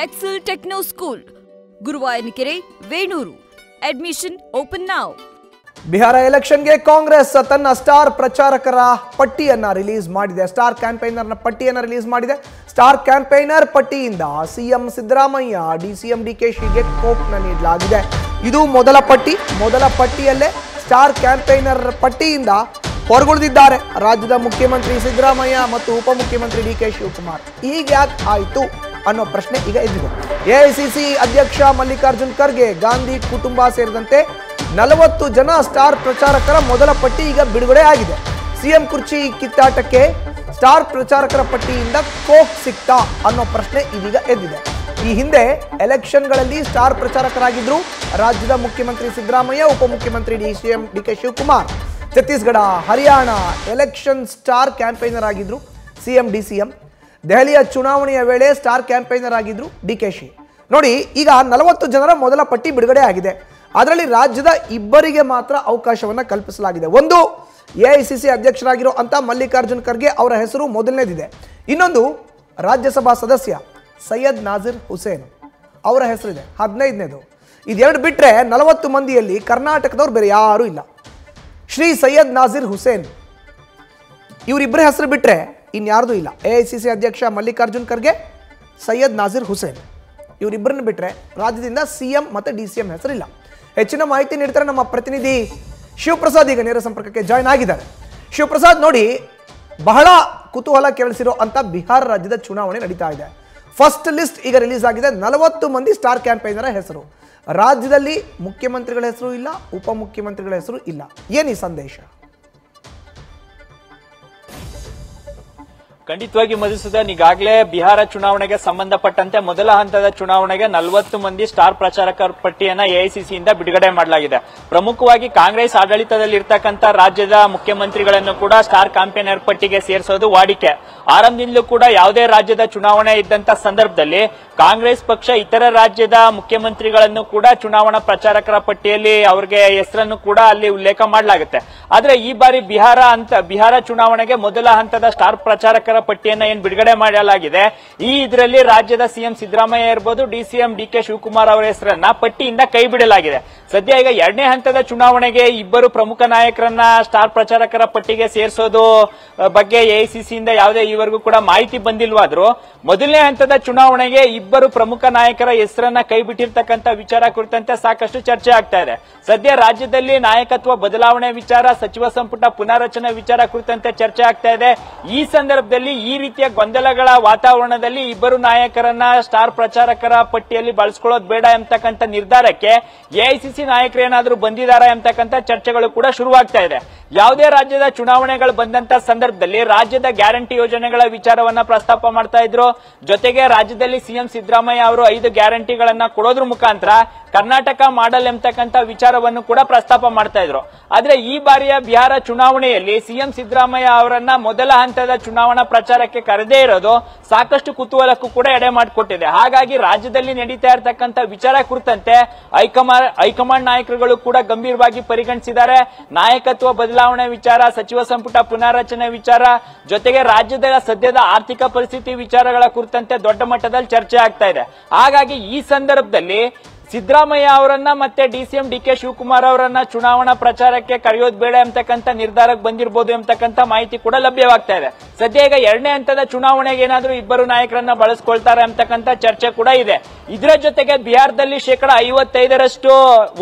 Excel Techno School, Guruvayanakeರೆ, Venuru. Admission open now. Bihar ಎಲೆಕ್ಷನ್ಗೆ ಕಾಂಗ್ರೆಸ್ ತನ್ನ star ಪ್ರಚಾರಕರ ಪಟ್ಟಿಯನ್ನು ರಿಲೀಸ್ ಮಾಡಿದೆ. ಸ್ಟಾರ್ ಕ್ಯಾಂಪೇನರ್ನ ಪಟ್ಟಿಯನ್ನು ರಿಲೀಸ್ ಮಾಡಿದೆ. ಸ್ಟಾರ್ ಕ್ಯಾಂಪೇನರ್ ಪಟ್ಟಿಯಿಂದ ಸಿಎಂ ಸಿದ್ದರಾಮಯ್ಯ, ಡಿಸಿಎಂ ಡಿಕೆಶಿಗೆ ಕೋಪ್ನ ನೀಡಲಾಗಿದೆ. ಇದು ಮೊದಲ ಪಟ್ಟಿ. ಮೊದಲ ಪಟ್ಟಿಯಲ್ಲೇ ಸ್ಟಾರ್ ಕ್ಯಾಂಪೇನರ್ ಪಟ್ಟಿಯಿಂದ ಹೊರಗುಳಿದಿದ್ದಾರೆ ರಾಜ್ಯದ ಮುಖ್ಯಮಂತ್ರಿ ಸಿದ್ದರಾಮಯ್ಯ ಮತ್ತು ಉಪಮುಖ್ಯಮಂತ್ರಿ ಡಿಕೆ ಶಿವಕುಮಾರ್. ಈಗ ಯಾಕೆ ಆಯಿತು ಅನ್ನೋ ಪ್ರಶ್ನೆ ಈಗ ಎದ್ದಿದೆ. ಎಐಸಿಸಿ ಅಧ್ಯಕ್ಷ ಮಲ್ಲಿಕಾರ್ಜುನ್ ಖರ್ಗೆ, ಗಾಂಧಿ ಕುಟುಂಬ ಸೇರಿದಂತೆ 40 ಜನ ಸ್ಟಾರ್ ಪ್ರಚಾರಕರ ಮೊದಲ ಪಟ್ಟಿ ಈಗ ಬಿಡುಗಡೆ ಆಗಿದೆ. ಸಿಎಂ ಕುರ್ಚಿ ಕಿತ್ತಾಟಕ್ಕೆ ಸ್ಟಾರ್ ಪ್ರಚಾರಕರ ಪಟ್ಟಿಯಿಂದ ಕೋಕ್ ಸಿಕ್ತಾ ಅನ್ನೋ ಪ್ರಶ್ನೆ ಇದೀಗ ಎದ್ದಿದೆ. ಈ ಹಿಂದೆ ಎಲೆಕ್ಷನ್ಗಳಲ್ಲಿ ಸ್ಟಾರ್ ಪ್ರಚಾರಕರಾಗಿದ್ರು ರಾಜ್ಯದ ಮುಖ್ಯಮಂತ್ರಿ ಸಿದ್ದರಾಮಯ್ಯ, ಉಪಮುಖ್ಯಮಂತ್ರಿ DCM DK Shivakumar. Chhattisgarh, Haryana election star campaigner ಆಗಿದ್ರು ಸಿಎಂ ಡಿಸಿಎಂ. ದೆಹಲಿಯ ಚುನಾವಣೆಯ ವೇಳೆ ಸ್ಟಾರ್ ಕ್ಯಾಂಪೇನರ್ ಆಗಿದ್ರು ಡಿಕೆಶಿ. ನೋಡಿ, ಈಗ 40 ಜನರ ಮೊದಲ ಪಟ್ಟಿ ಬಿಡುಗಡೆ ಆಗಿದೆ. ಅದರಲ್ಲಿ ರಾಜ್ಯದ ಇಬ್ಬರಿಗೆ ಮಾತ್ರ ಅವಕಾಶವನ್ನು ಕಲ್ಪಿಸಲಾಗಿದೆ. ಒಂದು ಎಐಸಿಸಿ ಅಧ್ಯಕ್ಷರಾಗಿರೋ ಅಂತ ಮಲ್ಲಿಕಾರ್ಜುನ್ ಖರ್ಗೆ ಅವರ ಹೆಸರು ಮೊದಲನೇದಿದೆ. ಇನ್ನೊಂದು ರಾಜ್ಯಸಭಾ ಸದಸ್ಯ ಸೈಯದ್ ನಾಜಿರ್ ಹುಸೇನ್ ಅವರ ಹೆಸರಿದೆ, 15ನೇದು. ಇದೆರಡು ಬಿಟ್ಟರೆ 40 ಮಂದಿಯಲ್ಲಿ ಕರ್ನಾಟಕದವ್ರು ಬೇರೆ ಯಾರೂ ಇಲ್ಲ. ಶ್ರೀ ಸೈಯದ್ ನಾಜಿರ್ ಹುಸೇನ್ ಇವರಿಬ್ಬರ ಹೆಸರು ಬಿಟ್ಟರೆ ಇನ್ಯಾರ್ದು ಇಲ್ಲ. ಎಐಸಿಸಿ ಅಧ್ಯಕ್ಷ ಮಲ್ಲಿಕಾರ್ಜುನ್ ಖರ್ಗೆ, ಸೈಯದ್ ನಾಜಿರ್ ಹುಸೇನ್ ಇವರಿಬ್ಬರನ್ನ ಬಿಟ್ಟರೆ ರಾಜ್ಯದಿಂದ ಸಿಎಂ ಮತ್ತು ಡಿಸಿಎಂ ಹೆಸರಿಲ್ಲ. ಹೆಚ್ಚಿನ ಮಾಹಿತಿ ನೀಡ್ತಾರೆ ನಮ್ಮ ಪ್ರತಿನಿಧಿ ಶಿವಪ್ರಸಾದ್. ಈಗ ನೇರ ಸಂಪರ್ಕಕ್ಕೆ ಜಾಯ್ನ್ ಆಗಿದ್ದಾರೆ. ಶಿವಪ್ರಸಾದ್, ನೋಡಿ, ಬಹಳ ಕುತೂಹಲ ಕೆರಳಿಸಿರೋ ಅಂತ ಬಿಹಾರ ರಾಜ್ಯದ ಚುನಾವಣೆ ನಡೀತಾ ಇದೆ. ಫಸ್ಟ್ ಲಿಸ್ಟ್ ಈಗ ರಿಲೀಸ್ ಆಗಿದೆ. 40 ಮಂದಿ ಸ್ಟಾರ್ ಕ್ಯಾಂಪೇನರ ಹೆಸರು. ರಾಜ್ಯದಲ್ಲಿ ಮುಖ್ಯಮಂತ್ರಿಗಳ ಹೆಸರು ಇಲ್ಲ, ಉಪಮುಖ್ಯಮಂತ್ರಿಗಳ ಹೆಸರು ಇಲ್ಲ. ಏನು ಈ ಸಂದೇಶ? ಖಂಡಿತವಾಗಿ ಮಧುಸೂದನ್, ಈಗಾಗಲೇ ಬಿಹಾರ ಚುನಾವಣೆಗೆ ಸಂಬಂಧಪಟ್ಟಂತೆ ಮೊದಲ ಹಂತದ ಚುನಾವಣೆಗೆ 40 ಮಂದಿ ಸ್ಟಾರ್ ಪ್ರಚಾರಕರ ಪಟ್ಟಿಯನ್ನ ಎಐಸಿಸಿಯಿಂದ ಬಿಡುಗಡೆ ಮಾಡಲಾಗಿದೆ. ಪ್ರಮುಖವಾಗಿ ಕಾಂಗ್ರೆಸ್ ಆಡಳಿತದಲ್ಲಿ ಇರ್ತಕ್ಕಂಥ ರಾಜ್ಯದ ಮುಖ್ಯಮಂತ್ರಿಗಳನ್ನು ಕೂಡ ಸ್ಟಾರ್ ಕ್ಯಾಂಪೇನರ್ ಪಟ್ಟಿಗೆ ಸೇರಿಸೋದು ವಾಡಿಕೆ. ಆರಂಭದಿಂದಲೂ ಕೂಡ ಯಾವುದೇ ರಾಜ್ಯದ ಚುನಾವಣೆ ಇದ್ದಂತ ಸಂದರ್ಭದಲ್ಲಿ ಕಾಂಗ್ರೆಸ್ ಪಕ್ಷ ಇತರ ರಾಜ್ಯದ ಮುಖ್ಯಮಂತ್ರಿಗಳನ್ನು ಕೂಡ ಚುನಾವಣಾ ಪ್ರಚಾರಕರ ಪಟ್ಟಿಯಲ್ಲಿ ಅವರಿಗೆ ಹೆಸರನ್ನು ಕೂಡ ಅಲ್ಲಿ ಉಲ್ಲೇಖ ಮಾಡಲಾಗುತ್ತೆ. ಆದ್ರೆ ಈ ಬಾರಿ ಬಿಹಾರ ಚುನಾವಣೆಗೆ ಮೊದಲ ಹಂತದ ಸ್ಟಾರ್ ಪ್ರಚಾರಕರ ಪಟ್ಟಿಯನ್ನ ಏನ್ ಬಿಡುಗಡೆ ಮಾಡಲಾಗಿದೆ, ಇದರಲ್ಲಿ ರಾಜ್ಯದ ಸಿಎಂ ಸಿದ್ದರಾಮಯ್ಯ ಇರಬಹುದು, ಡಿಸಿಎಂ ಡಿಕೆ ಶಿವಕುಮಾರ್ ಅವರ ಹೆಸರನ್ನ ಪಟ್ಟಿಯಿಂದ ಕೈ ಬಿಡಲಾಗಿದೆ. ಸದ್ಯ ಈಗ ಎರಡನೇ ಹಂತದ ಚುನಾವಣೆಗೆ ಇಬ್ಬರು ಪ್ರಮುಖ ನಾಯಕರನ್ನ ಸ್ಟಾರ್ ಪ್ರಚಾರಕರ ಪಟ್ಟಿಗೆ ಸೇರಿಸೋದು ಬಗ್ಗೆ ಎಐಸಿಸಿಯಿಂದ ಯಾವುದೇ ಈವರೆಗೂ ಕೂಡ ಮಾಹಿತಿ ಬಂದಿಲ್ವಾದ್ರೂ ಮೊದಲನೇ ಹಂತದ ಚುನಾವಣೆಗೆ ಇಬ್ಬರು ಪ್ರಮುಖ ನಾಯಕರ ಹೆಸರನ್ನ ಕೈ ಬಿಟ್ಟಿರ್ತಕ್ಕಂಥ ವಿಚಾರ ಕುರಿತಂತೆ ಸಾಕಷ್ಟು ಚರ್ಚೆ ಆಗ್ತಾ ಇದೆ. ಸದ್ಯ ರಾಜ್ಯದಲ್ಲಿ ನಾಯಕತ್ವ ಬದಲಾವಣೆ ವಿಚಾರ, ಸಚಿವ ಸಂಪುಟ ಪುನಾರಚನೆ ವಿಚಾರ ಕುರಿತಂತೆ ಚರ್ಚೆ ಆಗ್ತಾ ಇದೆ. ಈ ಸಂದರ್ಭದಲ್ಲಿ ಈ ರೀತಿಯ ಗೊಂದಲಗಳ ವಾತಾವರಣದಲ್ಲಿ ಇಬ್ಬರು ನಾಯಕರನ್ನ ಸ್ಟಾರ್ ಪ್ರಚಾರಕರ ಪಟ್ಟಿಯಲ್ಲಿ ಬಳಸ್ಕೊಳ್ಳೋದು ಬೇಡ ಎಂಬತಕ್ಕಂಥ ನಿರ್ಧಾರಕ್ಕೆ ಎಐಸಿಸಿ ನಾಯಕರು ಏನಾದರೂ ಬಂದಿದ್ದಾರಾ ಎಂಬತಕ್ಕಂಥ ಚರ್ಚೆಗಳು ಕೂಡ ಶುರುವಾಗ್ತಾ ಇದೆ. ಯಾವುದೇ ರಾಜ್ಯದ ಚುನಾವಣೆಗಳು ಬಂದಂತ ಸಂದರ್ಭದಲ್ಲಿ ರಾಜ್ಯದ ಗ್ಯಾರಂಟಿ ಯೋಜನೆಗಳ ವಿಚಾರವನ್ನ ಪ್ರಸ್ತಾಪ ಮಾಡ್ತಾ ಇದ್ರು. ಜೊತೆಗೆ ರಾಜ್ಯದಲ್ಲಿ ಸಿಎಂ ಸಿದ್ದರಾಮಯ್ಯ ಅವರು 5 ಗ್ಯಾರಂಟಿಗಳನ್ನ ಕೊಡೋದ್ರ ಮುಖಾಂತರ ಕರ್ನಾಟಕ ಮಾಡಲ್ ಎಂಬತಕ್ಕಂಥ ವಿಚಾರವನ್ನು ಕೂಡ ಪ್ರಸ್ತಾಪ ಮಾಡ್ತಾ ಇದ್ರು. ಆದ್ರೆ ಈ ಬಾರಿಯ ಬಿಹಾರ ಚುನಾವಣೆಯಲ್ಲಿ ಸಿಎಂ ಸಿದ್ದರಾಮಯ್ಯ ಅವರನ್ನ ಮೊದಲ ಹಂತದ ಚುನಾವಣಾ ಪ್ರಚಾರಕ್ಕೆ ಕರೆದೇ ಇರೋದು ಸಾಕಷ್ಟು ಕುತೂಹಲಕ್ಕೂ ಕೂಡ ಎಡೆ ಮಾಡಿಕೊಟ್ಟಿದೆ. ಹಾಗಾಗಿ ರಾಜ್ಯದಲ್ಲಿ ನಡೀತಾ ಇರತಕ್ಕಂಥ ವಿಚಾರ ಕುರಿತಂತೆ ಹೈಕಮಾಂಡ್ ನಾಯಕರುಗಳು ಕೂಡ ಗಂಭೀರವಾಗಿ ಪರಿಗಣಿಸಿದ್ದಾರೆ. ನಾಯಕತ್ವ ಬದಲಾವಣೆ ವಿಚಾರ, ಸಚಿವ ಸಂಪುಟ ಪುನಾರಚನೆ ವಿಚಾರ, ಜೊತೆಗೆ ರಾಜ್ಯದ ಸದ್ಯದ ಆರ್ಥಿಕ ಪರಿಸ್ಥಿತಿ ವಿಚಾರಗಳ ಕುರಿತಂತೆ ದೊಡ್ಡ ಮಟ್ಟದಲ್ಲಿ ಚರ್ಚೆ ಆಗ್ತಾ ಇದೆ. ಹಾಗಾಗಿ ಈ ಸಂದರ್ಭದಲ್ಲಿ ಸಿದ್ದರಾಮಯ್ಯ ಅವರನ್ನ ಮತ್ತೆ ಡಿಸಿಎಂ ಡಿಕೆ ಶಿವಕುಮಾರ್ ಅವರನ್ನ ಚುನಾವಣಾ ಪ್ರಚಾರಕ್ಕೆ ಕರೆಯೋದು ಬೇಡ ಎಂಬತಕ್ಕಂಥ ನಿರ್ಧಾರಕ್ಕೆ ಬಂದಿರಬಹುದು ಎಂಬತಕ್ಕಂಥ ಮಾಹಿತಿ ಕೂಡ ಲಭ್ಯವಾಗ್ತಾ ಇದೆ. ಸದ್ಯ ಈಗ ಎರಡನೇ ಹಂತದ ಚುನಾವಣೆಗೆ ಏನಾದರೂ ಇಬ್ಬರು ನಾಯಕರನ್ನ ಬಳಸ್ಕೊಳ್ತಾರೆ ಎಂಬತಕ್ಕಂಥ ಚರ್ಚೆ ಕೂಡ ಇದೆ. ಇದರ ಜೊತೆಗೆ ಬಿಹಾರದಲ್ಲಿ 55%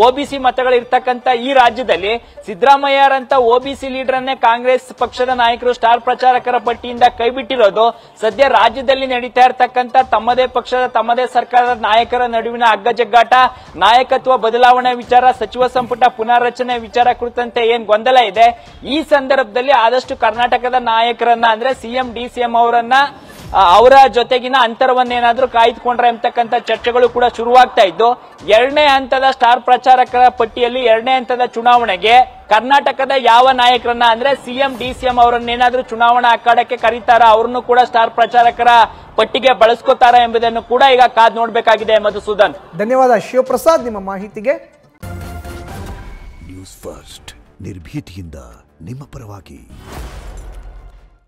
ಒಬಿಸಿ ಮತಗಳು ಇರ್ತಕ್ಕಂಥ ಈ ರಾಜ್ಯದಲ್ಲಿ ಸಿದ್ದರಾಮಯ್ಯರಂತ ಒಬಿಸಿ ಲೀಡರ್ ಅನ್ನೇ ಕಾಂಗ್ರೆಸ್ ಪಕ್ಷದ ನಾಯಕರು ಸ್ಟಾರ್ ಪ್ರಚಾರಕರ ಪಟ್ಟಿಯಿಂದ ಕೈಬಿಟ್ಟಿರೋದು ಸದ್ಯ ರಾಜ್ಯದಲ್ಲಿ ನಡೀತಾ ಇರತಕ್ಕಂಥ ತಮ್ಮದೇ ಪಕ್ಷದ ತಮ್ಮದೇ ಸರ್ಕಾರದ ನಾಯಕರ ನಡುವಿನ ಅಗ್ಗಜಗ್ಗಾಟ, ನಾಯಕತ್ವ ಬದಲಾವಣೆ ವಿಚಾರ, ಸಚಿವ ಸಂಪುಟ ಪುನಾರಚನೆ ವಿಚಾರ ಕುರಿತಂತೆ ಏನ್ ಗೊಂದಲ ಇದೆ, ಈ ಸಂದರ್ಭದಲ್ಲಿ ಆದಷ್ಟು ಕರ್ನಾಟಕದ ನಾಯಕರನ್ನ ಅಂದ್ರೆ ಸಿಎಂ ಡಿಸಿಎಂ ಅವರ ಜೊತೆಗಿನ ಅಂತರವನ್ನೇನಾದ್ರೂ ಕಾಯ್ದುಕೊಂಡ್ರೆ ಎಂಬತಕ್ಕಂಥ ಚರ್ಚೆಗಳು ಕೂಡ ಶುರುವಾಗ್ತಾ ಇದ್ದು, ಎರಡನೇ ಹಂತದ ಸ್ಟಾರ್ ಪ್ರಚಾರಕರ ಪಟ್ಟಿಯಲ್ಲಿ ಎರಡನೇ ಹಂತದ ಚುನಾವಣೆಗೆ ಕರ್ನಾಟಕದ ಯಾವ ನಾಯಕರನ್ನ ಅಂದ್ರೆ ಸಿಎಂ ಡಿಸಿಎಂ ಅವರನ್ನೇನಾದ್ರೂ ಚುನಾವಣಾ ಅಖಾಡಕ್ಕೆ ಕರೀತಾರ, ಅವ್ರನ್ನು ಕೂಡ ಸ್ಟಾರ್ ಪ್ರಚಾರಕರ ಪಟ್ಟಿಗೆ ಬಳಸ್ಕೋತಾರ ಎಂಬುದನ್ನು ಕೂಡ ಈಗ ಕಾದ್ ನೋಡಬೇಕಾಗಿದೆ. ಮಧುಸೂದನ್, ಧನ್ಯವಾದ ಶಿವಪ್ರಸಾದ್ ನಿಮ್ಮ ಮಾಹಿತಿಗೆ. ನ್ಯೂಸ್ ಫಸ್ಟ್ ನಿರ್ಭೀತಿಯಿಂದ ನಿಮ್ಮ ಪರವಾಗಿ.